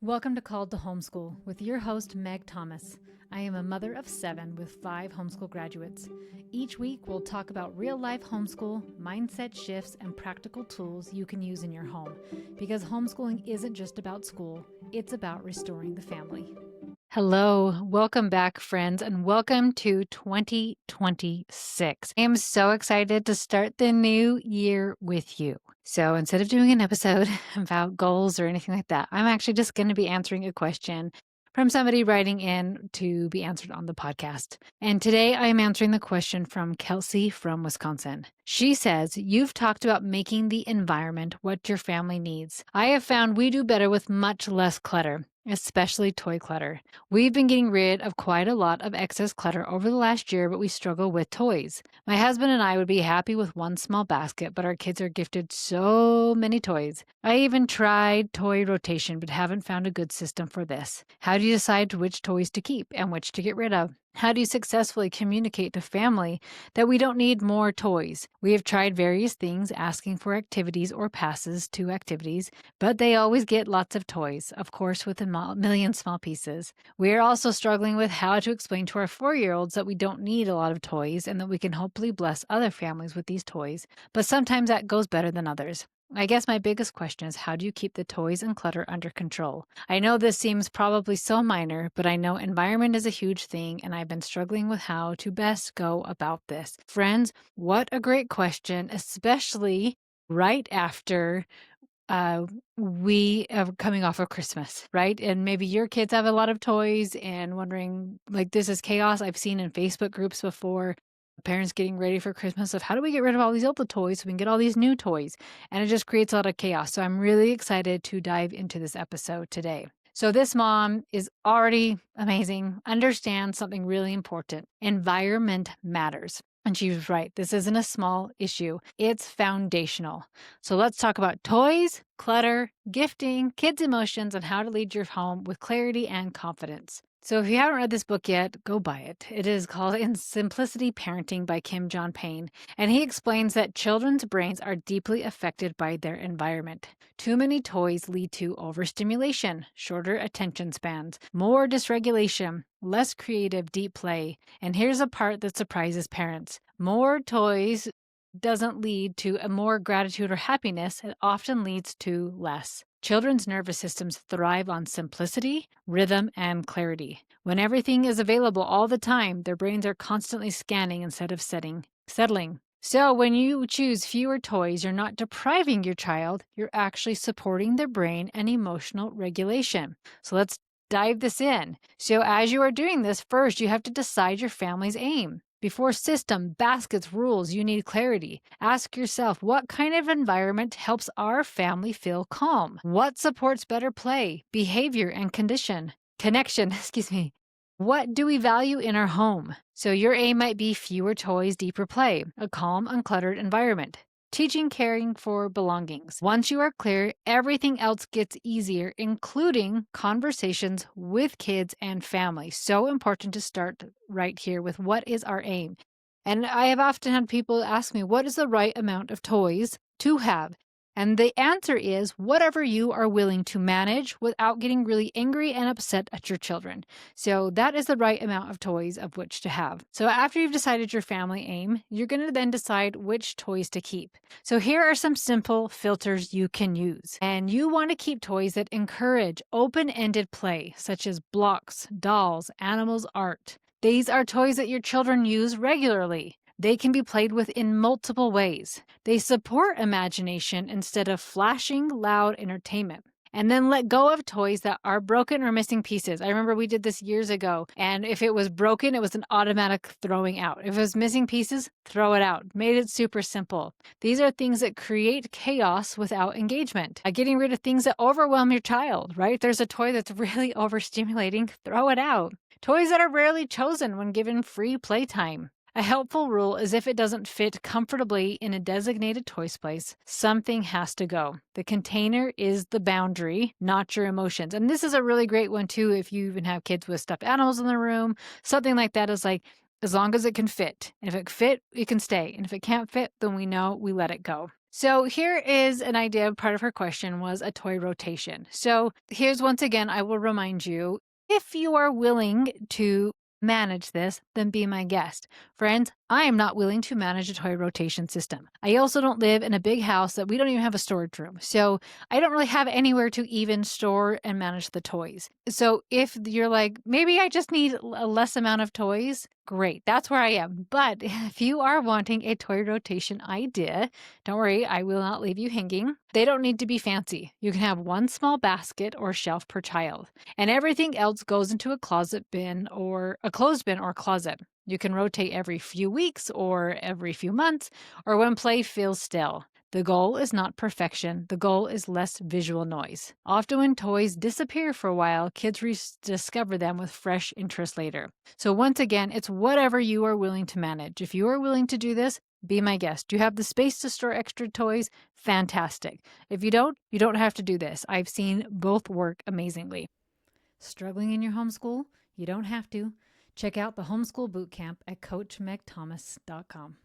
Welcome to Called to Homeschool with your host, Meg Thomas. I am a mother of 7 with 5 homeschool graduates. Each week, we'll talk about real-life homeschool, mindset shifts, and practical tools you can use in your home. Because homeschooling isn't just about school, it's about restoring the family. Hello, welcome back, friends, and welcome to 2026. I am so excited to start the new year with you. So instead of doing an episode about goals or anything like that, I'm actually just going to be answering a question from somebody writing in to be answered on the podcast. And today I am answering the question from Kelsey from Wisconsin. She says, you've talked about making the environment what your family needs. I have found we do better with much less clutter, especially toy clutter. We've been getting rid of quite a lot of excess clutter over the last year, but we struggle with toys. My husband and I would be happy with one small basket, but our kids are gifted so many toys. I even tried toy rotation, but haven't found a good system for this. How do you decide which toys to keep and which to get rid of? How do you successfully communicate to family that we don't need more toys? We have tried various things, asking for activities or passes to activities, but they always get lots of toys, of course, with a million small pieces. We are also struggling with how to explain to our 4-year-olds that we don't need a lot of toys and that we can hopefully bless other families with these toys, but sometimes that goes better than others. I guess my biggest question is, how do you keep the toys and clutter under control? I know this seems probably so minor, but I know environment is a huge thing, and I've been struggling with how to best go about this. Friends, what a great question, especially right after we are coming off of Christmas, right? And maybe your kids have a lot of toys and wondering, like, this is chaos. I've seen in Facebook groups before, parents getting ready for Christmas of how do we get rid of all these old toys so we can get all these new toys? And it just creates a lot of chaos. So I'm really excited to dive into this episode today. So this mom is already amazing, understands something really important. Environment matters. And she was right. This isn't a small issue. It's foundational. So let's talk about toys, clutter, gifting, kids' emotions, and how to lead your home with clarity and confidence. So if you haven't read this book yet, go buy it. It is called In Simplicity Parenting by Kim John Payne, and he explains that children's brains are deeply affected by their environment. Too many toys lead to overstimulation, shorter attention spans, more dysregulation, less creative deep play. And here's a part that surprises parents. More toys doesn't lead to a more gratitude or happiness. It often leads to less. Children's nervous systems thrive on simplicity, rhythm, and clarity. When everything is available all the time, their brains are constantly scanning instead of settling. So when you choose fewer toys, you're not depriving your child, you're actually supporting their brain and emotional regulation. So let's dive this in. So as you are doing this, first you have to decide your family's aim. Before system, baskets, rules, you need clarity. Ask yourself, what kind of environment helps our family feel calm? What supports better play, behavior, and connection? What do we value in our home? So your aim might be fewer toys, deeper play, a calm, uncluttered environment. Teaching caring for belongings. Once you are clear, everything else gets easier, including conversations with kids and family. So important to start right here with what is our aim. And I have often had people ask me, what is the right amount of toys to have? And the answer is whatever you are willing to manage without getting really angry and upset at your children. So that is the right amount of toys of which to have. So after you've decided your family aim, you're going to then decide which toys to keep. So here are some simple filters you can use. And you want to keep toys that encourage open-ended play, such as blocks, dolls, animals, art. These are toys that your children use regularly. They can be played with in multiple ways. They support imagination instead of flashing, loud entertainment. And then let go of toys that are broken or missing pieces. I remember we did this years ago, and if it was broken, it was an automatic throwing out. If it was missing pieces, throw it out. Made it super simple. These are things that create chaos without engagement. Getting rid of things that overwhelm your child, right? There's a toy that's really overstimulating, throw it out. Toys that are rarely chosen when given free playtime. A helpful rule is if it doesn't fit comfortably in a designated toy place, something has to go. The container is the boundary, not your emotions. And this is a really great one too if you even have kids with stuffed animals in the room. Something like that is like, as long as it can fit. And if it fit, it can stay. And if it can't fit, then we know we let it go. So here is an idea. Part of her question was a toy rotation. So here's once again, I will remind you, if you are willing to manage this, then be my guest. Friends, I am not willing to manage a toy rotation system. I also don't live in a big house that we don't even have a storage room. So I don't really have anywhere to even store and manage the toys. So if you're like, maybe I just need a less amount of toys, great. That's where I am. But if you are wanting a toy rotation idea, don't worry, I will not leave you hanging. They don't need to be fancy. You can have one small basket or shelf per child, and everything else goes into a closet bin or a closed bin or closet. You can rotate every few weeks or every few months or when play feels still. The goal is not perfection. The goal is less visual noise. Often when toys disappear for a while, kids rediscover them with fresh interest later. So once again, it's whatever you are willing to manage. If you are willing to do this, be my guest. Do you have the space to store extra toys? Fantastic. If you don't have to do this. I've seen both work amazingly. Struggling in your homeschool? You don't have to. Check out the Homeschool Bootcamp at CoachMegThomas.com.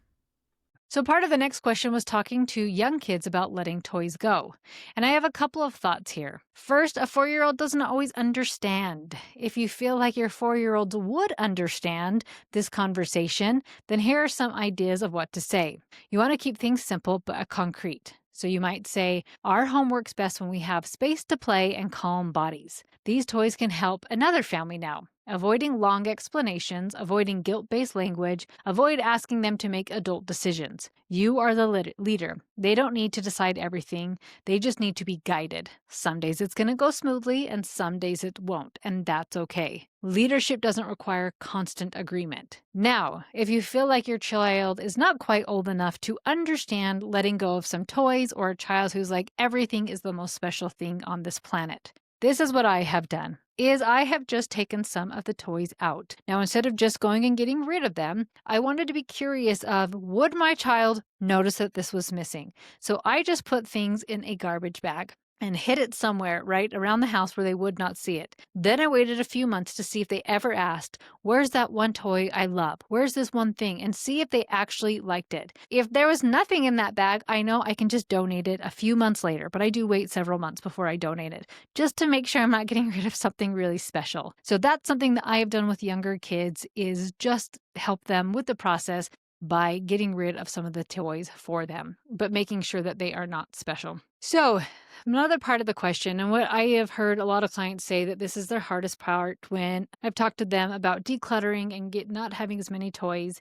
So, part of the next question was talking to young kids about letting toys go. And I have a couple of thoughts here. First, a 4-year-old doesn't always understand. If you feel like your 4-year-old would understand this conversation, then here are some ideas of what to say. You want to keep things simple but concrete. So you might say, our home works best when we have space to play and calm bodies. These toys can help another family now. Avoiding long explanations, avoiding guilt-based language, avoid asking them to make adult decisions. You are the leader. They don't need to decide everything. They just need to be guided. Some days it's going to go smoothly and some days it won't, and that's okay. Leadership doesn't require constant agreement. Now, if you feel like your child is not quite old enough to understand letting go of some toys, or a child who's like, everything is the most special thing on this planet, this is what I have done. I have just taken some of the toys out. Now, instead of just going and getting rid of them, I wanted to be curious of, would my child notice that this was missing? So I just put things in a garbage bag and hid it somewhere right around the house where they would not see it. Then I waited a few months to see if they ever asked, where's that one toy I love? Where's this one thing? And see if they actually liked it. If there was nothing in that bag, I know I can just donate it a few months later, but I do wait several months before I donate it, just to make sure I'm not getting rid of something really special. So that's something that I have done with younger kids, is just help them with the process by getting rid of some of the toys for them, but making sure that they are not special. So another part of the question, and what I have heard a lot of clients say that this is their hardest part when I've talked to them about decluttering and not having as many toys,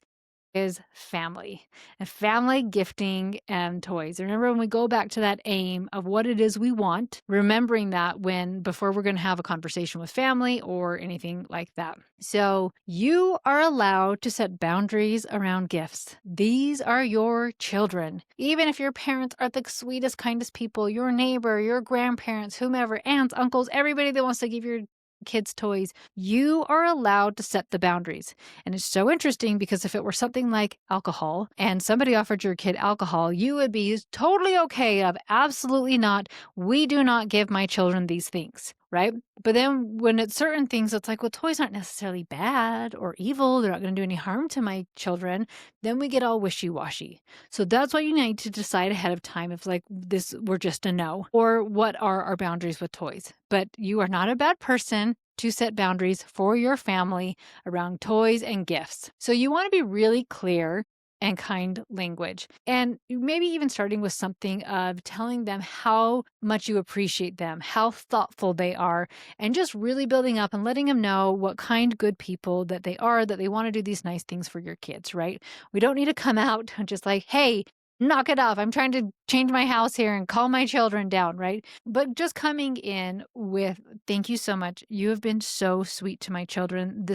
is family and family gifting and toys. Remember, when we go back to that aim of what it is we want, remembering that before we're going to have a conversation with family or anything like that. So you are allowed to set boundaries around gifts. These are your children. Even if your parents are the sweetest, kindest people, your neighbor, your grandparents, whomever, aunts, uncles, everybody that wants to give your kids toys, you are allowed to set the boundaries. And it's so interesting because if it were something like alcohol and somebody offered your kid alcohol, you would be totally okay of, absolutely not. We do not give my children these things, right? But then when it's certain things, it's like, well, toys aren't necessarily bad or evil. They're not going to do any harm to my children. Then we get all wishy-washy. So that's why you need to decide ahead of time if like this, we're just a no, or what are our boundaries with toys. But you are not a bad person to set boundaries for your family around toys and gifts. So you want to be really clear and kind language. And maybe even starting with something of telling them how much you appreciate them, how thoughtful they are, and just really building up and letting them know what kind, good people that they are, that they want to do these nice things for your kids, right? We don't need to come out and just like, hey, knock it off. I'm trying to change my house here and calm my children down, right? But just coming in with, thank you so much. You have been so sweet to my children.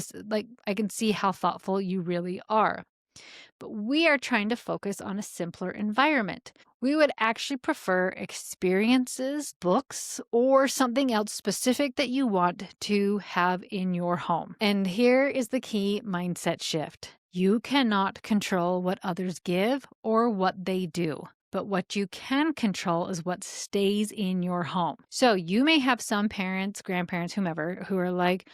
I can see how thoughtful you really are. But we are trying to focus on a simpler environment. We would actually prefer experiences, books, or something else specific that you want to have in your home. And here is the key mindset shift. You cannot control what others give or what they do. But what you can control is what stays in your home. So you may have some parents, grandparents, whomever, who are like,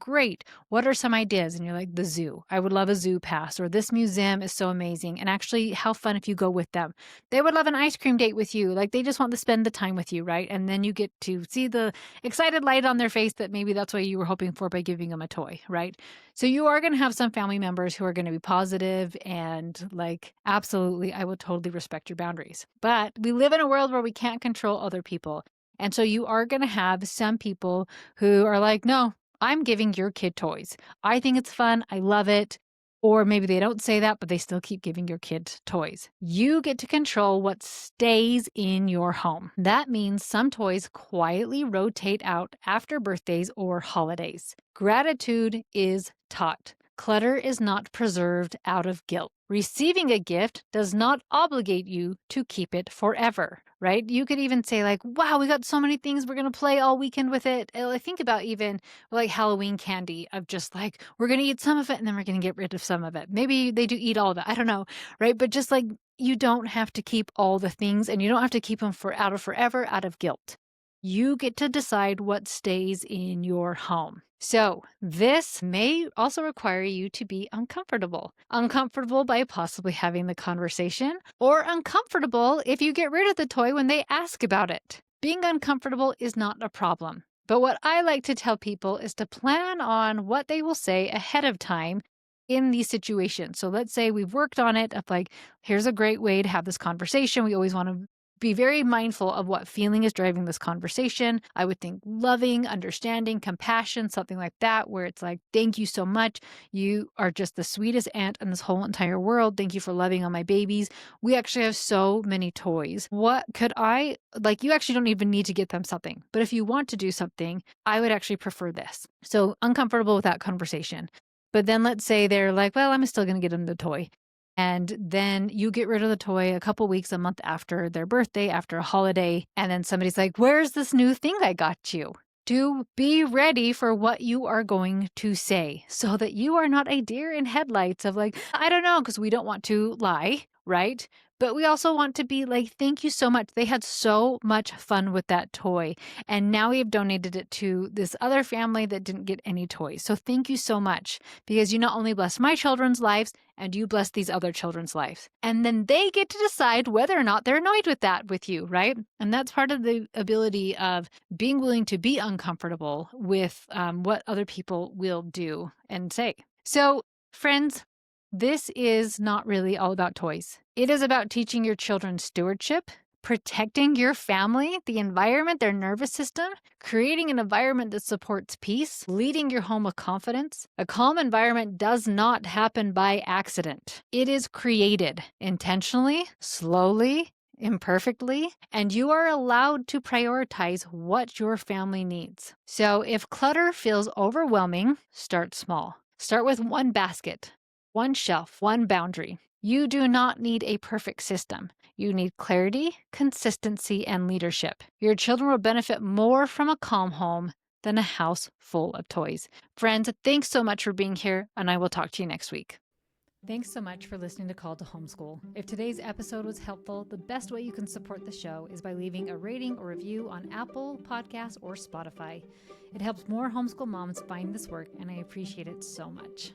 Great. What are some ideas? And you're like, the zoo. I would love a zoo pass, or this museum is so amazing. And actually, how fun if you go with them. They would love an ice cream date with you. Like they just want to spend the time with you, right? And then you get to see the excited light on their face that maybe that's what you were hoping for by giving them a toy, right? So you are going to have some family members who are going to be positive and like, absolutely, I will totally respect your boundaries. But we live in a world where we can't control other people. And so you are going to have some people who are like, no, I'm giving your kid toys. I think it's fun. I love it. Or maybe they don't say that, but they still keep giving your kid toys. You get to control what stays in your home. That means some toys quietly rotate out after birthdays or holidays. Gratitude is taught. Clutter is not preserved out of guilt. Receiving a gift does not obligate you to keep it forever, right? You could even say like, wow, we got so many things. We're going to play all weekend with it. I think about even like Halloween candy of just like, we're going to eat some of it and then we're going to get rid of some of it. Maybe they do eat all of it. I don't know, right? But just like you don't have to keep all the things and you don't have to keep them out of forever out of guilt. You get to decide what stays in your home. So, this may also require you to be uncomfortable. Uncomfortable by possibly having the conversation, or uncomfortable if you get rid of the toy when they ask about it. Being uncomfortable is not a problem. But what I like to tell people is to plan on what they will say ahead of time in these situations. So let's say we've worked on it of like, here's a great way to have this conversation. We always want to be very mindful of what feeling is driving this conversation. I would think loving, understanding, compassion, something like that, where it's like, thank you so much. You are just the sweetest aunt in this whole entire world. Thank you for loving on my babies. We actually have so many toys. What could I, like, you actually don't even need to get them something. But if you want to do something, I would actually prefer this. So uncomfortable with that conversation. But then let's say they're like, well, I'm still going to get them the toy. And then you get rid of the toy a couple weeks, a month after their birthday, after a holiday. And then somebody's like, where's this new thing I got you? To be ready for what you are going to say so that you are not a deer in headlights of like, I don't know, because we don't want to lie, right? But we also want to be like, thank you so much. They had so much fun with that toy. And now we have donated it to this other family that didn't get any toys. So thank you so much because you not only bless my children's lives, and you bless these other children's lives. And then they get to decide whether or not they're annoyed with that with you, right? And that's part of the ability of being willing to be uncomfortable with what other people will do and say. So, friends, this is not really all about toys. It is about teaching your children stewardship, protecting your family, the environment, their nervous system, creating an environment that supports peace, leading your home with confidence. A calm environment does not happen by accident. It is created intentionally, slowly, imperfectly, and you are allowed to prioritize what your family needs. So if clutter feels overwhelming, start small. Start with one basket, one shelf, one boundary. You do not need a perfect system. You need clarity, consistency, and leadership. Your children will benefit more from a calm home than a house full of toys. Friends, thanks so much for being here, and I will talk to you next week. Thanks so much for listening to Call to Homeschool. If today's episode was helpful, the best way you can support the show is by leaving a rating or review on Apple Podcasts or Spotify. It helps more homeschool moms find this work, and I appreciate it so much.